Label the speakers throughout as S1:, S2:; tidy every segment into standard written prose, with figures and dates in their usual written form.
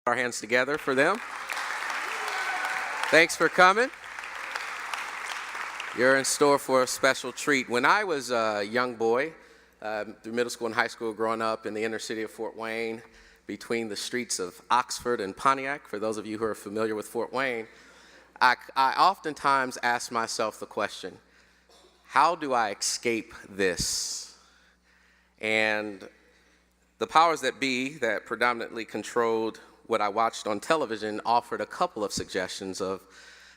S1: Our hands together for them. Thanks for coming. You're in store for a special treat. When I was a young boy, through middle school and high school, growing up in the inner city of Fort Wayne, between the streets of Oxford and Pontiac, for those of you who are familiar with Fort Wayne, I oftentimes ask myself the question, how do I escape this? And the powers that be that predominantly controlled what I watched on television offered a couple of suggestions of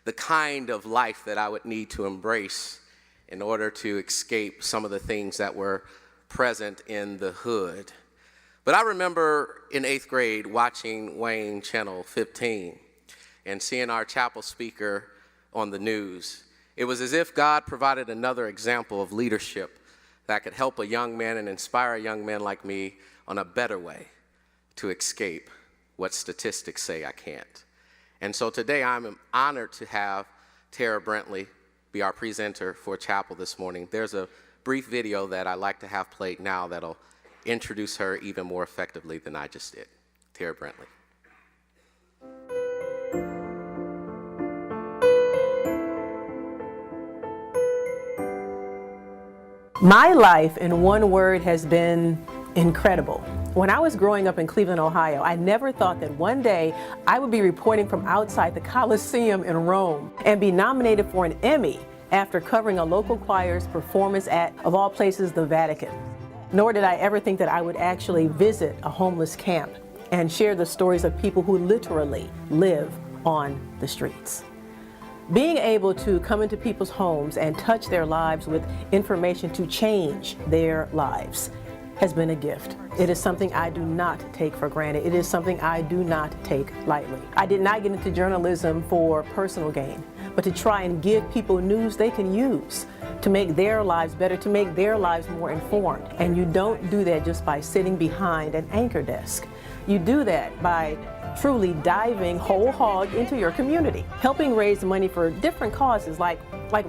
S1: the kind of life that I would need to embrace in order to escape some of the things that were present in the hood. But I remember in 8th grade watching Wayne Channel 15 and seeing our chapel speaker on the news. It was as if God provided another example of leadership that could help a young man and inspire a young man like me on a better way to escape what statistics say I can't. And so today I'm honored to have Terra Brantley be our presenter for chapel this morning. There's a brief video that I'd like to have played now that'll introduce her even more effectively than I just did. Terra Brantley.
S2: My life, in one word, has been incredible. When I was growing up in Cleveland, Ohio, I never thought that one day I would be reporting from outside the Coliseum in Rome and be nominated for an Emmy after covering a local choir's performance at, of all places, the Vatican. Nor did I ever think that I would actually visit a homeless camp and share the stories of people who literally live on the streets. Being able to come into people's homes and touch their lives with information to change their lives has been a gift. It is something I do not take for granted. It is something I do not take lightly. I did not get into journalism for personal gain, but to try and give people news they can use to make their lives better, to make their lives more informed. And you don't do that just by sitting behind an anchor desk. You do that by truly diving whole hog into your community, helping raise money for different causes like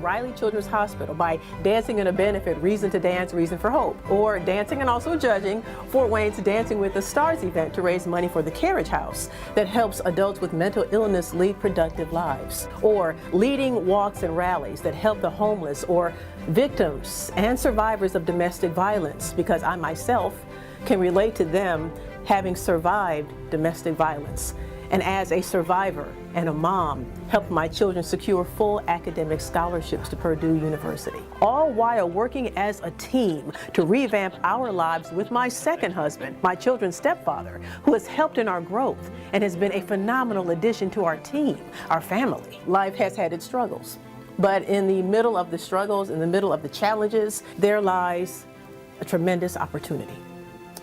S2: Riley Children's Hospital, by dancing in a benefit, Reason to Dance, Reason for Hope, or dancing and also judging Fort Wayne's Dancing with the Stars event to raise money for the Carriage House that helps adults with mental illness lead productive lives, or leading walks and rallies that help the homeless or victims and survivors of domestic violence, because I myself can relate to them having survived domestic violence. And as a survivor and a mom, helped my children secure full academic scholarships to Purdue University. All while working as a team to revamp our lives with my second husband, my children's stepfather, who has helped in our growth and has been a phenomenal addition to our team, our family. Life has had its struggles, but in the middle of the struggles, in the middle of the challenges, there lies a tremendous opportunity.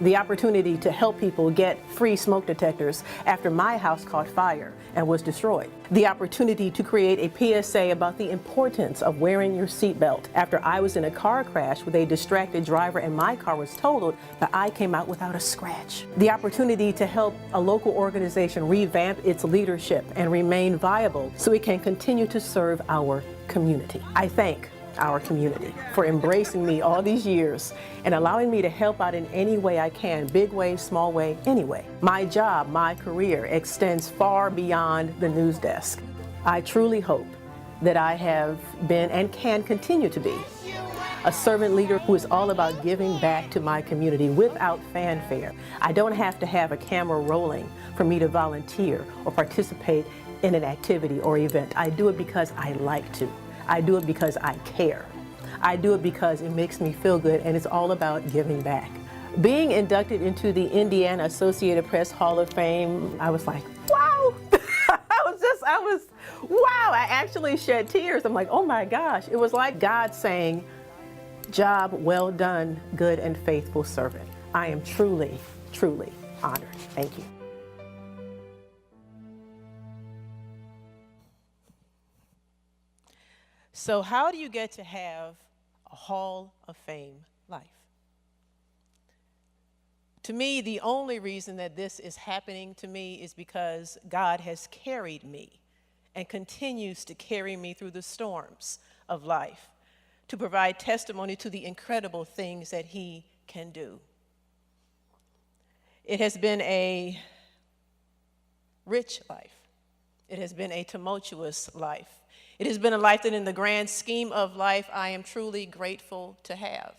S2: The opportunity to help people get free smoke detectors after my house caught fire and was destroyed. The opportunity to create a PSA about the importance of wearing your seatbelt after I was in a car crash with a distracted driver and my car was totaled, but I came out without a scratch. The opportunity to help a local organization revamp its leadership and remain viable so it can continue to serve our community. I thank our community for embracing me all these years and allowing me to help out in any way I can, big way, small way, any way. My job, my career extends far beyond the news desk. I truly hope that I have been and can continue to be a servant leader who is all about giving back to my community without fanfare. I don't have to have a camera rolling for me to volunteer or participate in an activity or event. I do it because I like to. I do it because I care. I do it because it makes me feel good, and it's all about giving back. Being inducted into the Indiana Associated Press Hall of Fame, I was like, wow. Wow. I actually shed tears. I'm like, oh my gosh. It was like God saying, job well done, good and faithful servant. I am truly, truly honored. Thank you. So how do you get to have a Hall of Fame life? To me, the only reason that this is happening to me is because God has carried me and continues to carry me through the storms of life to provide testimony to the incredible things that He can do. It has been a rich life. It has been a tumultuous life. It has been a life that in the grand scheme of life, I am truly grateful to have.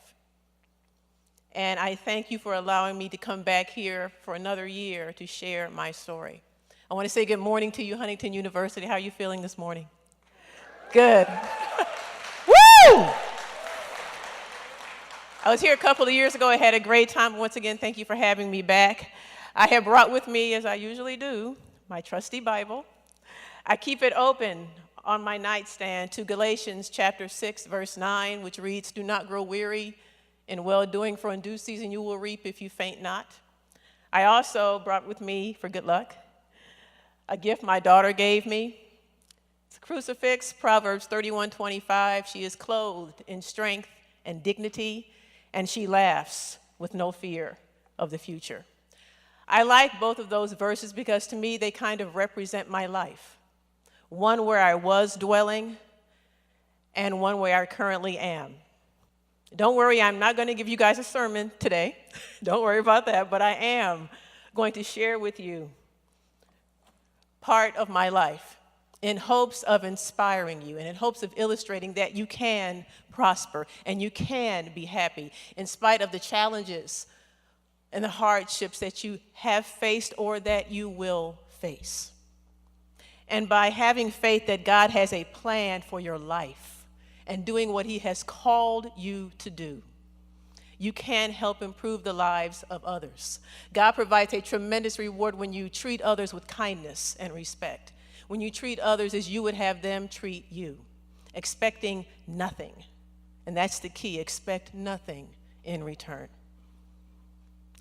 S2: And I thank you for allowing me to come back here for another year to share my story. I want to say good morning to you, Huntington University. How are you feeling this morning? Good. Woo! I was here a couple of years ago. I had a great time. Once again, thank you for having me back. I have brought with me, as I usually do, my trusty Bible. I keep it open on my nightstand to Galatians chapter 6, verse 9, which reads, "Do not grow weary in well-doing, for in due season you will reap if you faint not." I also brought with me, for good luck, a gift my daughter gave me. It's a crucifix, Proverbs 31:25. She is clothed in strength and dignity, and she laughs with no fear of the future. I like both of those verses because to me they kind of represent my life. One where I was dwelling and one where I currently am. Don't worry, I'm not going to give you guys a sermon today. Don't worry about that, but I am going to share with you part of my life in hopes of inspiring you and in hopes of illustrating that you can prosper and you can be happy in spite of the challenges and the hardships that you have faced or that you will face. And by having faith that God has a plan for your life and doing what He has called you to do, you can help improve the lives of others. God provides a tremendous reward when you treat others with kindness and respect, when you treat others as you would have them treat you, expecting nothing. And that's the key, expect nothing in return.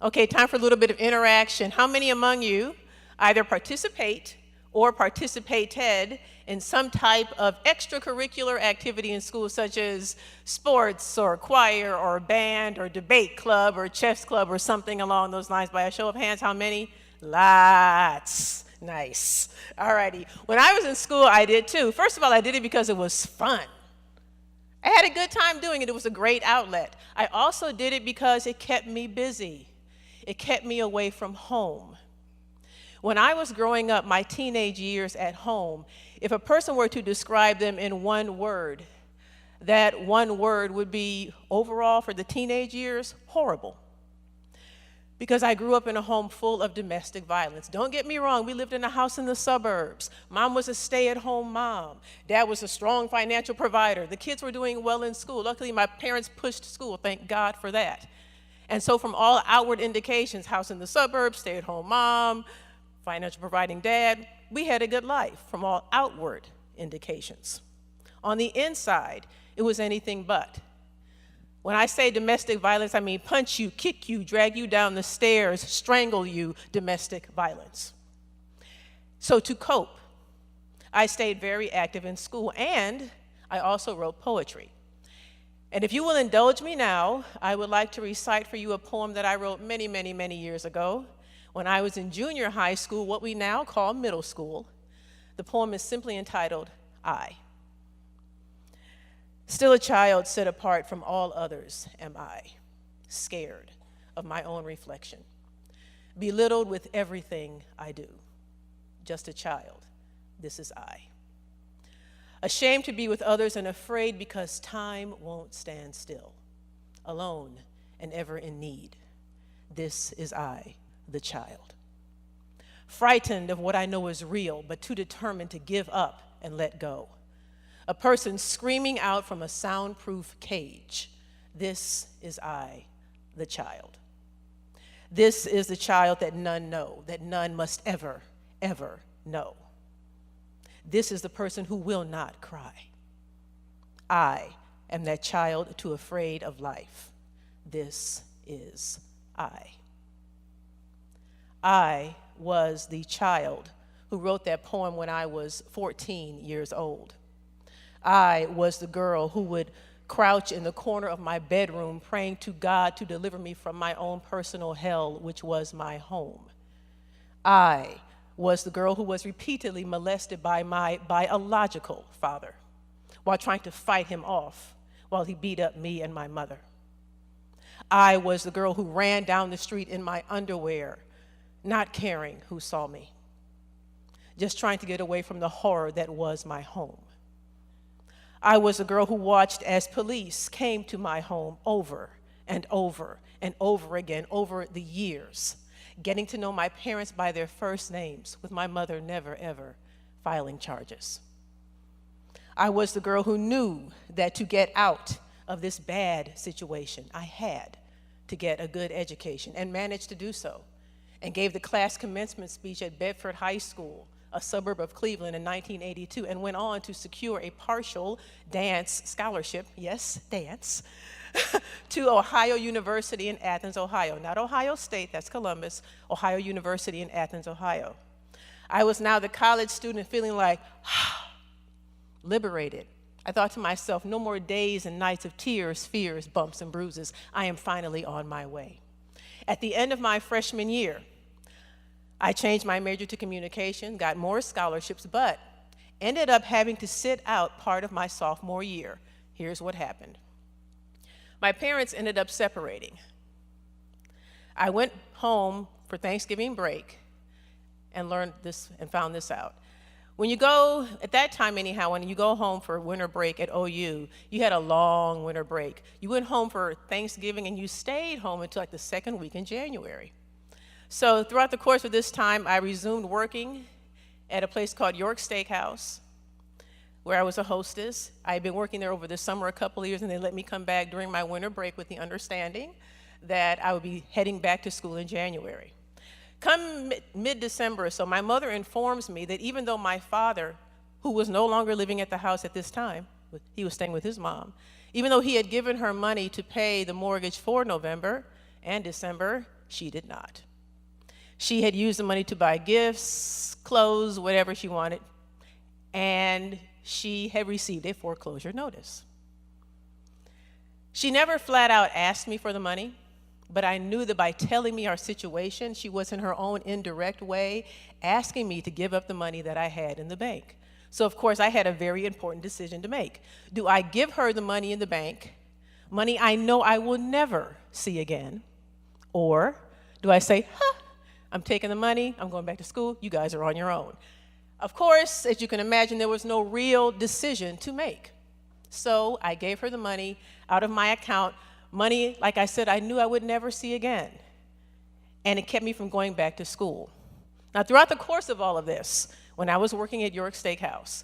S2: Okay, time for a little bit of interaction. How many among you either participate or participated in some type of extracurricular activity in school, such as sports or choir or band or debate club or chess club or something along those lines? By a show of hands, how many? Lots. Nice. All righty. When I was in school, I did too. First of all, I did it because it was fun. I had a good time doing it. It was a great outlet. I also did it because it kept me busy. It kept me away from home. When I was growing up, my teenage years at home, if a person were to describe them in one word, that one word would be overall for the teenage years, horrible. Because I grew up in a home full of domestic violence. Don't get me wrong, we lived in a house in the suburbs. Mom was a stay-at-home mom. Dad was a strong financial provider. The kids were doing well in school. Luckily, my parents pushed school, thank God for that. And so from all outward indications, house in the suburbs, stay-at-home mom, financial providing dad, we had a good life from all outward indications. On the inside, it was anything but. When I say domestic violence, I mean punch you, kick you, drag you down the stairs, strangle you, domestic violence. So to cope, I stayed very active in school, and I also wrote poetry. And if you will indulge me now, I would like to recite for you a poem that I wrote many, many, many years ago when I was in junior high school, what we now call middle school. The poem is simply entitled, I. Still a child set apart from all others am I, scared of my own reflection, belittled with everything I do. Just a child, this is I. Ashamed to be with others and afraid because time won't stand still, alone and ever in need. This is I, the child. Frightened of what I know is real, but too determined to give up and let go. A person screaming out from a soundproof cage. This is I, the child. This is the child that none know, that none must ever, ever know. This is the person who will not cry. I am that child too afraid of life. This is I. I was the child who wrote that poem when I was 14 years old. I was the girl who would crouch in the corner of my bedroom praying to God to deliver me from my own personal hell, which was my home. I was the girl who was repeatedly molested by my biological father while trying to fight him off while he beat up me and my mother. I was the girl who ran down the street in my underwear, not caring who saw me. just trying to get away from the horror that was my home. I was a girl who watched as police came to my home over and over and over again over the years, getting to know my parents by their first names, with my mother never, ever filing charges. I was the girl who knew that to get out of this bad situation, I had to get a good education, and managed to do so, and gave the class commencement speech at Bedford High School, a suburb of Cleveland, in 1982, and went on to secure a partial dance scholarship, yes, dance, to Ohio University in Athens, Ohio. Not Ohio State, that's Columbus, Ohio University in Athens, Ohio. I was now the college student feeling like, liberated. I thought to myself, no more days and nights of tears, fears, bumps, and bruises. I am finally on my way. At the end of my freshman year, I changed my major to communication, got more scholarships, but ended up having to sit out part of my sophomore year. Here's what happened. My parents ended up separating. I went home for Thanksgiving break and learned this and found this out. When you go, at that time anyhow, when you go home for winter break at OU, you had a long winter break. You went home for Thanksgiving and you stayed home until like the second week in January. So throughout the course of this time, I resumed working at a place called York Steakhouse, where I was a hostess. I had been working there over the summer a couple of years, and they let me come back during my winter break with the understanding that I would be heading back to school in January. Come mid-December or so, my mother informs me that even though my father, who was no longer living at the house at this time, he was staying with his mom, even though he had given her money to pay the mortgage for November and December, she did not. She had used the money to buy gifts, clothes, whatever she wanted, and she had received a foreclosure notice. She never flat out asked me for the money, but I knew that by telling me our situation, she was in her own indirect way asking me to give up the money that I had in the bank. So of course I had a very important decision to make. Do I give her the money in the bank, money I know I will never see again, or do I say, I'm taking the money, I'm going back to school, you guys are on your own? Of course, as you can imagine, there was no real decision to make. So I gave her the money out of my account, money, like I said, I knew I would never see again. And it kept me from going back to school. Now, throughout the course of all of this, when I was working at York Steakhouse,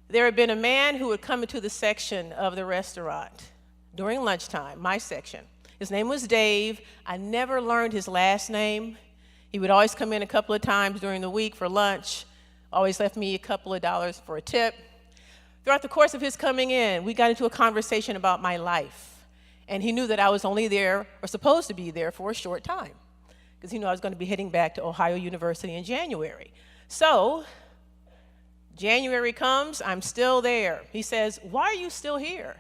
S2: there had been a man who would come into the section of the restaurant during lunchtime, my section. His name was Dave. I never learned his last name. He would always come in a couple of times during the week for lunch, always left me a couple of dollars for a tip. Throughout the course of his coming in, we got into a conversation about my life. And he knew that I was only there, or supposed to be there, for a short time, because he knew I was going to be heading back to Ohio University in January. So, January comes, I'm still there. He says, why are you still here?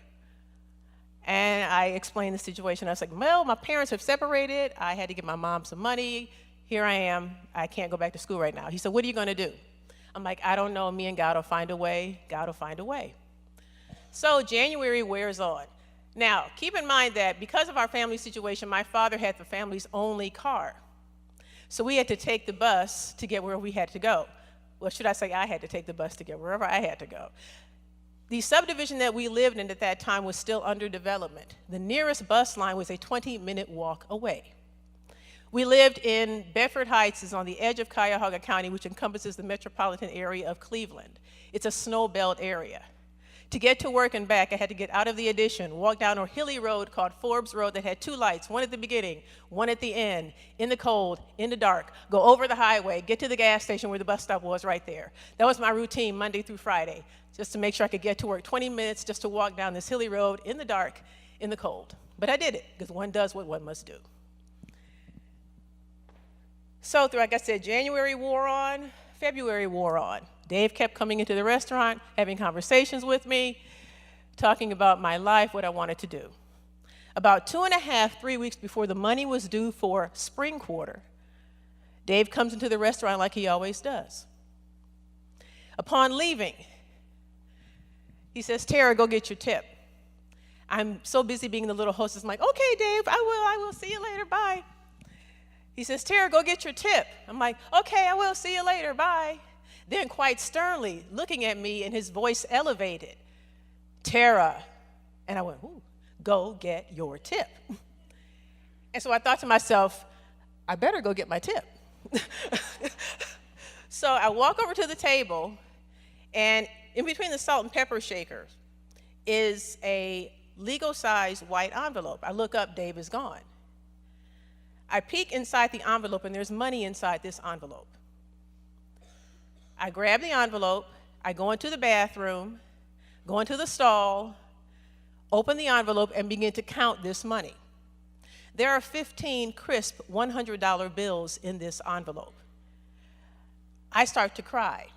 S2: And I explained the situation. I was like, well, my parents have separated. I had to give my mom some money. Here I am. I can't go back to school right now. He said, what are you going to do? I'm like, I don't know. Me and God will find a way. God will find a way. So January wears on. Now, keep in mind that because of our family situation, my father had the family's only car. So we had to take the bus to get where we had to go. Well, should I say I had to take the bus to get wherever I had to go. The subdivision that we lived in at that time was still under development. The nearest bus line was a 20-minute walk away. We lived in Bedford Heights, is on the edge of Cuyahoga County, which encompasses the metropolitan area of Cleveland. It's a snow belt area. To get to work and back, I had to get out of the addition, walk down a hilly road called Forbes Road that had two lights, one at the beginning, one at the end, in the cold, in the dark, go over the highway, get to the gas station where the bus stop was right there. That was my routine Monday through Friday, just to make sure I could get to work. 20 minutes just to walk down this hilly road in the dark, in the cold. But I did it, because one does what one must do. So, like I said, January wore on, February wore on. Dave kept coming into the restaurant, having conversations with me, talking about my life, what I wanted to do. About 2.5, 3 weeks before the money was due for spring quarter, Dave comes into the restaurant like he always does. Upon leaving, he says, Terra, go get your tip. I'm so busy being the little hostess, I'm like, okay, Dave, I will, see you later, bye. He says, Terra, go get your tip. I'm like, okay, I will, see you later, bye. then quite sternly looking at me, and his voice elevated, "Terra." And I went, "Ooh, go get your tip." And so I thought to myself, I better go get my tip. So I walk over to the table, and in between the salt and pepper shakers is a legal-sized white envelope. I look up, Dave is gone. I peek inside the envelope, and there's money inside this envelope. I grab the envelope, I go into the bathroom, go into the stall, open the envelope, and begin to count this money. There are 15 crisp $100 bills in this envelope. I start to cry,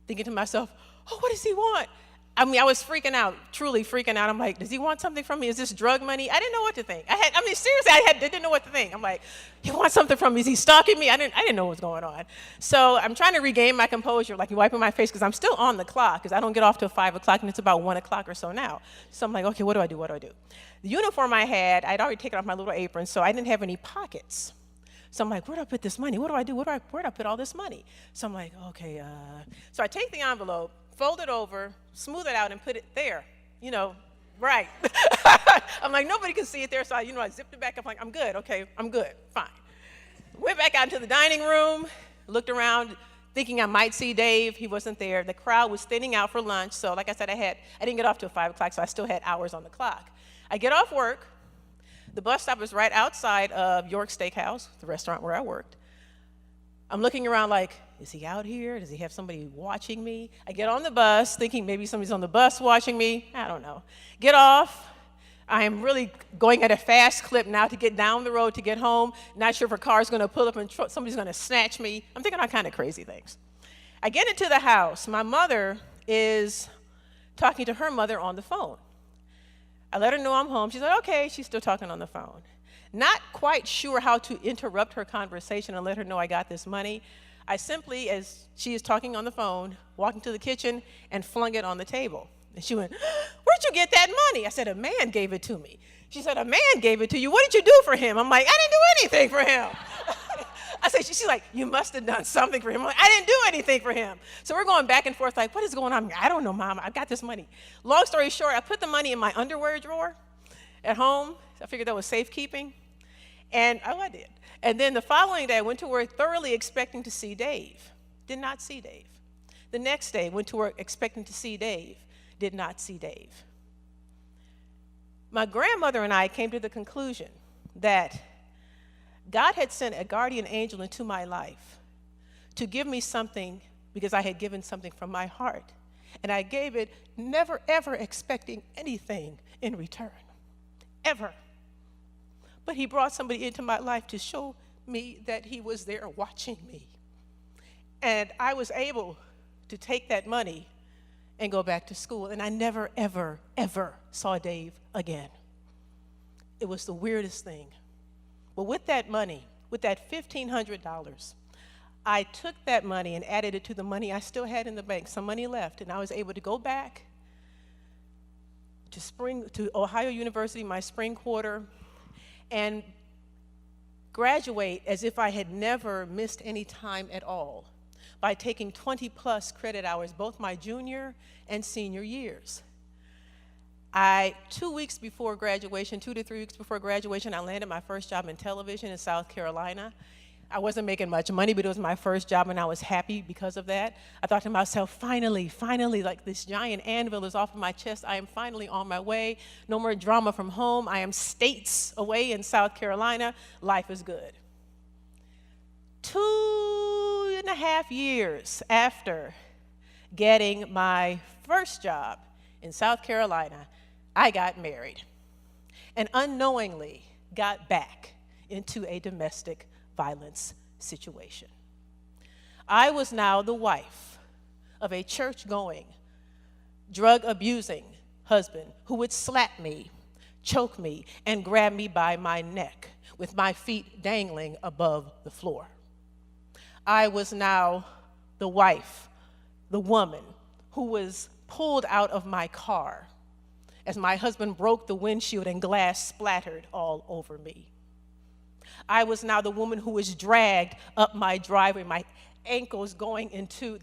S2: thinking to myself, oh, what does he want? I mean, I was freaking out, truly freaking out. I'm like, does he want something from me? Is this drug money? I didn't know what to think. Seriously, I didn't know what to think. I'm like, he wants something from me. Is he stalking me? I didn't know what was going on. So I'm trying to regain my composure, like wiping my face, because I'm still on the clock, because I don't get off till 5 o'clock, and it's about 1 o'clock or so now. So I'm like, okay, what do I do? The uniform I had, I'd already taken off my little apron, so I didn't have any pockets. So I'm like, where do I put this money? What do I do? Where do I put all this money? So I'm like, okay. So I take the envelope, fold it over, smooth it out, and put it there, right. I'm like, nobody can see it there, so I zipped it back up. I'm like, I'm good, okay, I'm good, fine. Went back out into the dining room, looked around, thinking I might see Dave. He wasn't there. The crowd was thinning out for lunch, so like I said, I didn't get off till 5 o'clock, so I still had hours on the clock. I get off work. The bus stop is right outside of York Steakhouse, the restaurant where I worked. I'm looking around like, is he out here? Does he have somebody watching me? I get on the bus, thinking maybe somebody's on the bus watching me. I don't know. Get off. I am really going at a fast clip now to get down the road to get home. Not sure if a car's going to pull up and somebody's going to snatch me. I'm thinking all kind of crazy things. I get into the house. My mother is talking to her mother on the phone. I let her know I'm home. She said, okay. She's still talking on the phone. Not quite sure how to interrupt her conversation and let her know I got this money. I simply, as she is talking on the phone, walked into the kitchen and flung it on the table. And she went, where'd you get that money? I said, a man gave it to me. She said, a man gave it to you? What did you do for him? I'm like, I didn't do anything for him. I said, she's like, you must have done something for him. I'm like, I didn't do anything for him. So we're going back and forth like, what is going on? I don't know, Mom. I got this money. Long story short, I put the money in my underwear drawer at home. I figured that was safekeeping. And I did. And then the following day, I went to work thoroughly expecting to see Dave. Did not see Dave. The next day, went to work expecting to see Dave. Did not see Dave. My grandmother and I came to the conclusion that God had sent a guardian angel into my life to give me something because I had given something from my heart. And I gave it never, ever expecting anything in return. Ever. But he brought somebody into my life to show me that he was there watching me. And I was able to take that money and go back to school. And I never, ever, ever saw Dave again. It was the weirdest thing. But with that money, with that $1,500, I took that money and added it to the money I still had in the bank, some money left, and I was able to go back to Ohio University, my spring quarter, and graduate as if I had never missed any time at all by taking 20+ credit hours, both my junior and senior years. 2 weeks before graduation, 2 to 3 weeks before graduation, I landed my first job in television in South Carolina. I wasn't making much money, but it was my first job, and I was happy because of that. I thought to myself, finally, like this giant anvil is off of my chest. I am finally on my way. No more drama from home. I am states away in South Carolina. Life is good. 2.5 years after getting my first job in South Carolina, I got married and unknowingly got back into a domestic violence situation. I was now the wife of a church-going, drug-abusing husband who would slap me, choke me, and grab me by my neck with my feet dangling above the floor. I was now the wife, the woman who was pulled out of my car as my husband broke the windshield and glass splattered all over me. I was now the woman who was dragged up my driveway, my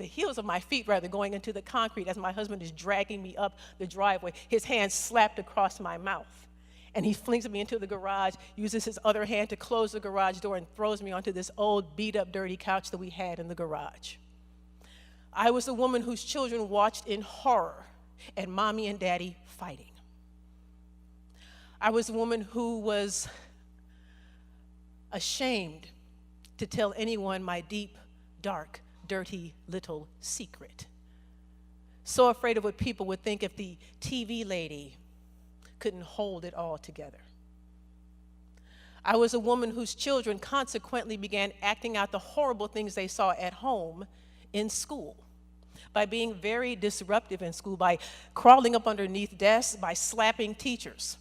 S2: heels of my feet rather, going into the concrete as my husband is dragging me up the driveway. His hand slapped across my mouth. And he flings me into the garage, uses his other hand to close the garage door, and throws me onto this old, beat-up, dirty couch that we had in the garage. I was the woman whose children watched in horror at mommy and daddy fighting. I was the woman who was ashamed to tell anyone my deep, dark, dirty little secret. So afraid of what people would think if the TV lady couldn't hold it all together. I was a woman whose children consequently began acting out the horrible things they saw at home in school, by being very disruptive in school, by crawling up underneath desks, by slapping teachers.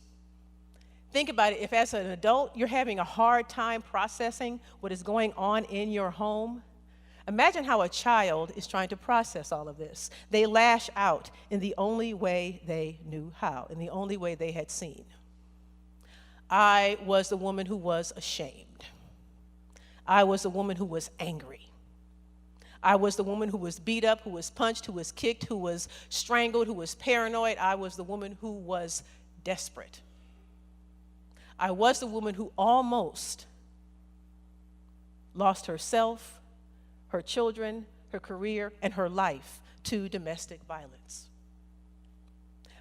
S2: Think about it, if as an adult you're having a hard time processing what is going on in your home, imagine how a child is trying to process all of this. They lash out in the only way they knew how, in the only way they had seen. I was the woman who was ashamed. I was the woman who was angry. I was the woman who was beat up, who was punched, who was kicked, who was strangled, who was paranoid. I was the woman who was desperate. I was the woman who almost lost herself, her children, her career, and her life to domestic violence.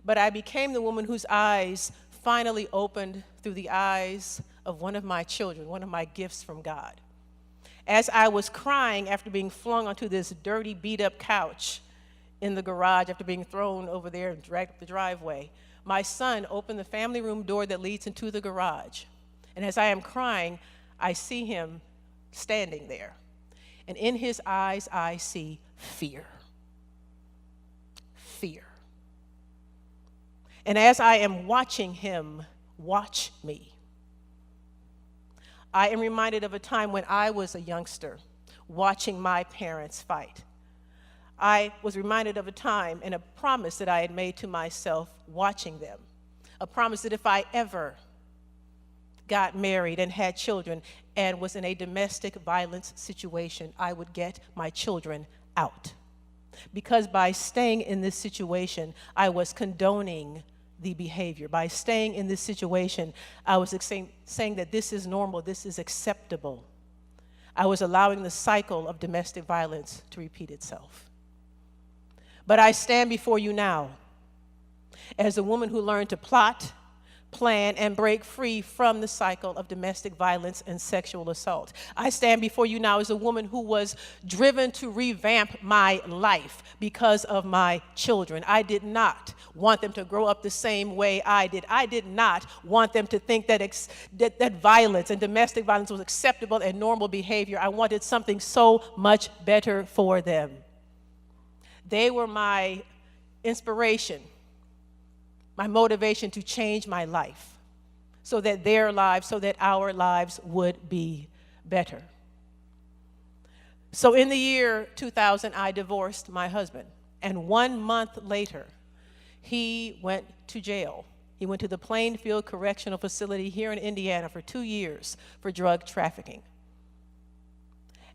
S2: But I became the woman whose eyes finally opened through the eyes of one of my children, one of my gifts from God. As I was crying after being flung onto this dirty, beat-up couch in the garage after being thrown over there and dragged up the driveway, my son opened the family room door that leads into the garage. And as I am crying, I see him standing there. And in his eyes, I see fear. Fear. And as I am watching him watch me, I am reminded of a time when I was a youngster watching my parents fight. I was reminded of a time and a promise that I had made to myself watching them. A promise that if I ever got married and had children and was in a domestic violence situation, I would get my children out. Because by staying in this situation, I was condoning the behavior. By staying in this situation, I was saying that this is normal, this is acceptable. I was allowing the cycle of domestic violence to repeat itself. But I stand before you now as a woman who learned to plot, plan, and break free from the cycle of domestic violence and sexual assault. I stand before you now as a woman who was driven to revamp my life because of my children. I did not want them to grow up the same way I did. I did not want them to think that violence and domestic violence was acceptable and normal behavior. I wanted something so much better for them. They were my inspiration, my motivation to change my life so that their lives, so that our lives would be better. So in the year 2000, I divorced my husband. And 1 month later, he went to jail. He went to the Plainfield Correctional Facility here in Indiana for 2 years for drug trafficking.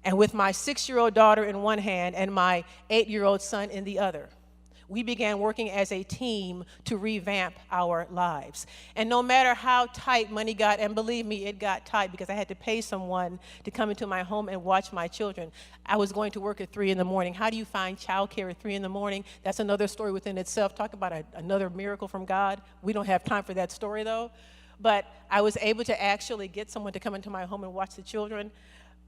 S2: And with my 6-year-old daughter in one hand and my 8-year-old son in the other, we began working as a team to revamp our lives. And no matter how tight money got, and believe me, it got tight because I had to pay someone to come into my home and watch my children. I was going to work at 3 in the morning. How do you find childcare at 3 in the morning? That's another story within itself. Talk about another miracle from God. We don't have time for that story though. But I was able to actually get someone to come into my home and watch the children.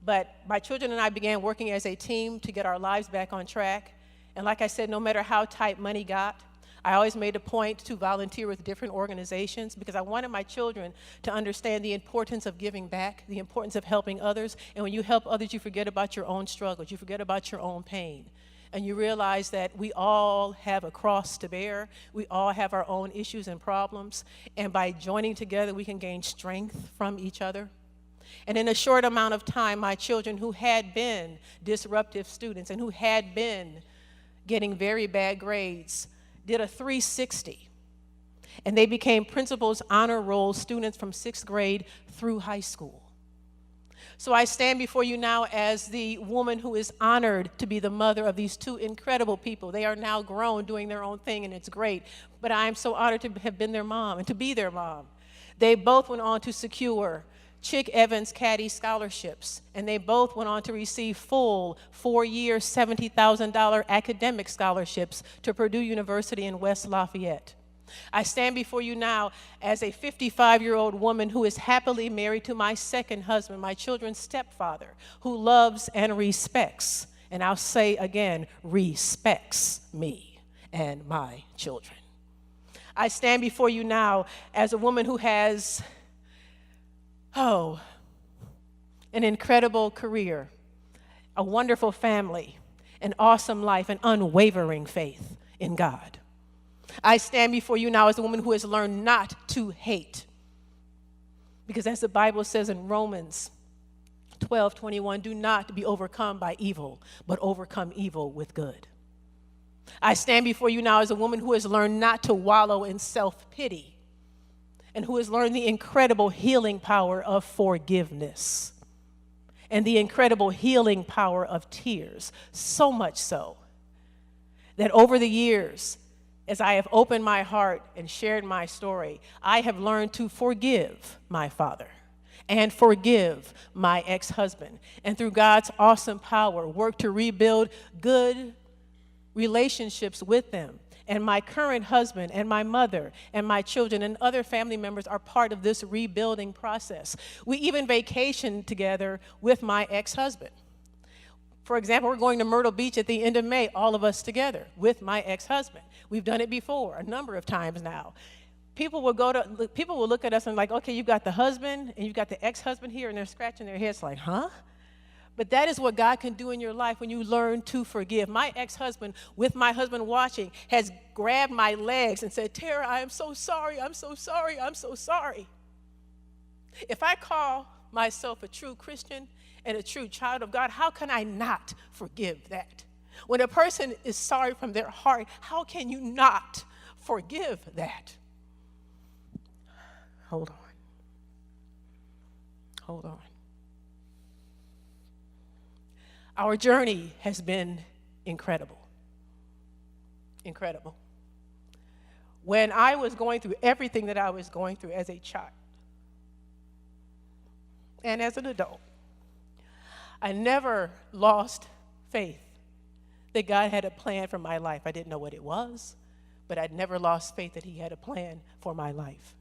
S2: But my children and I began working as a team to get our lives back on track. And like I said, no matter how tight money got, I always made a point to volunteer with different organizations because I wanted my children to understand the importance of giving back, the importance of helping others. And when you help others, you forget about your own struggles, you forget about your own pain. And you realize that we all have a cross to bear. We all have our own issues and problems. And by joining together, we can gain strength from each other. And in a short amount of time, my children who had been disruptive students and who had been getting very bad grades did a 360. And they became principal's honor roll students from 6th grade through high school. So I stand before you now as the woman who is honored to be the mother of these two incredible people. They are now grown, doing their own thing, and it's great. But I am so honored to have been their mom and to be their mom. They both went on to secure Chick Evans Caddy scholarships, and they both went on to receive full 4-year, $70,000 academic scholarships to Purdue University in West Lafayette. I stand before you now as a 55-year-old woman who is happily married to my second husband, my children's stepfather, who loves and respects, and I'll say again, respects me and my children. I stand before you now as a woman who has, an incredible career, a wonderful family, an awesome life, and unwavering faith in God. I stand before you now as a woman who has learned not to hate. Because as the Bible says in Romans 12:21, do not be overcome by evil, but overcome evil with good. I stand before you now as a woman who has learned not to wallow in self-pity and who has learned the incredible healing power of forgiveness and the incredible healing power of tears, so much so that over the years, as I have opened my heart and shared my story, I have learned to forgive my father and forgive my ex-husband, and through God's awesome power, work to rebuild good relationships with them. And my current husband and my mother and my children and other family members are part of this rebuilding process. We even vacationed together with my ex-husband. For example, we're going to Myrtle Beach at the end of May, all of us together with my ex-husband. We've done it before, a number of times now. People will look at us and like, okay, you've got the husband and you've got the ex-husband here, and they're scratching their heads like, huh? But that is what God can do in your life when you learn to forgive. My ex-husband, with my husband watching, has grabbed my legs and said, Terra, I am so sorry, I'm so sorry, I'm so sorry. If I call myself a true Christian and a true child of God, how can I not forgive that? When a person is sorry from their heart, how can you not forgive that? Hold on. Hold on. Our journey has been incredible. Incredible. When I was going through everything that I was going through as a child and as an adult, I never lost faith that God had a plan for my life. I didn't know what it was, but I'd never lost faith that He had a plan for my life.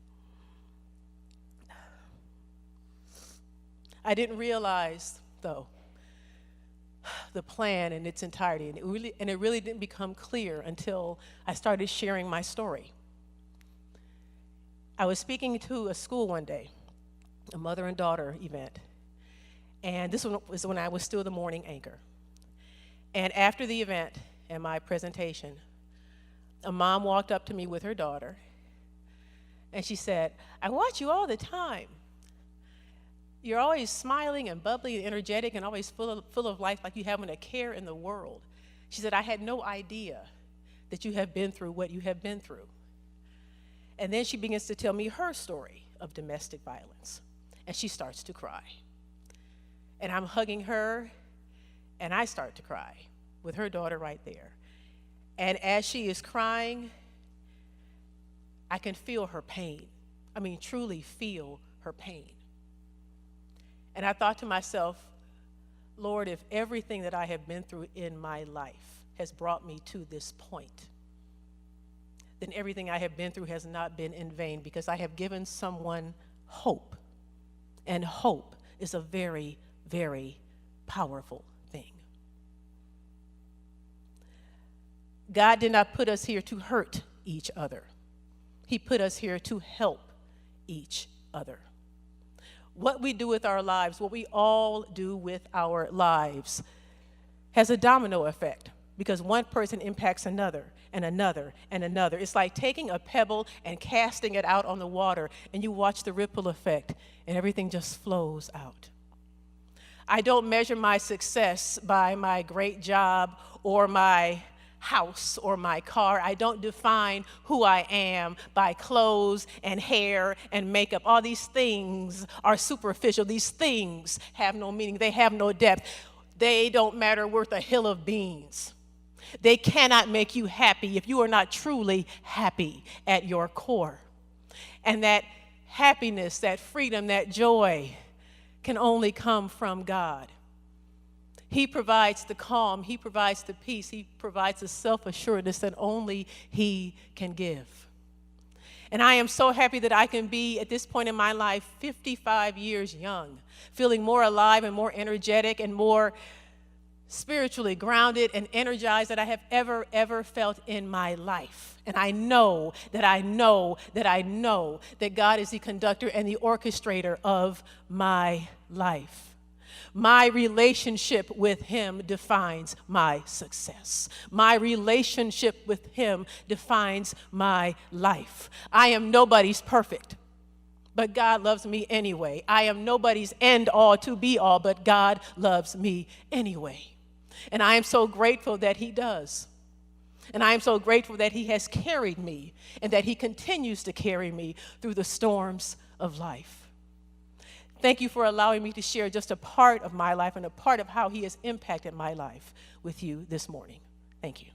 S2: I didn't realize, though, the plan in its entirety, and it really didn't become clear until I started sharing my story. I was speaking to a school one day, a mother and daughter event, and this was when I was still the morning anchor. And after the event and my presentation, a mom walked up to me with her daughter, and she said, I watch you all the time. You're always smiling and bubbly and energetic and always full of life, like you haven't a care in the world. She said, I had no idea that you have been through what you have been through. And then she begins to tell me her story of domestic violence, and she starts to cry. And I'm hugging her, and I start to cry with her daughter right there. And as she is crying, I can feel her pain. I mean, truly feel her pain. And I thought to myself, Lord, if everything that I have been through in my life has brought me to this point, then everything I have been through has not been in vain, because I have given someone hope. And hope is a very, very powerful thing. God did not put us here to hurt each other. He put us here to help each other. What we do with our lives, what we all do with our lives, has a domino effect, because one person impacts another and another and another. It's like taking a pebble and casting it out on the water, and you watch the ripple effect, and everything just flows out. I don't measure my success by my great job or my house or my car. I don't define who I am by clothes and hair and makeup. All these things are superficial. These things have no meaning. They have no depth. They don't matter worth a hill of beans. They cannot make you happy if you are not truly happy at your core. And that happiness, that freedom, that joy can only come from God. He provides the calm, He provides the peace, He provides the self-assuredness that only He can give. And I am so happy that I can be, at this point in my life, 55 years young, feeling more alive and more energetic and more spiritually grounded and energized than I have ever felt in my life. And I know that God is the conductor and the orchestrator of my life. My relationship with Him defines my success. My relationship with Him defines my life. I am nobody's perfect, but God loves me anyway. I am nobody's end all to be all, but God loves me anyway. And I am so grateful that He does. And I am so grateful that He has carried me and that He continues to carry me through the storms of life. Thank you for allowing me to share just a part of my life and a part of how He has impacted my life with you this morning. Thank you.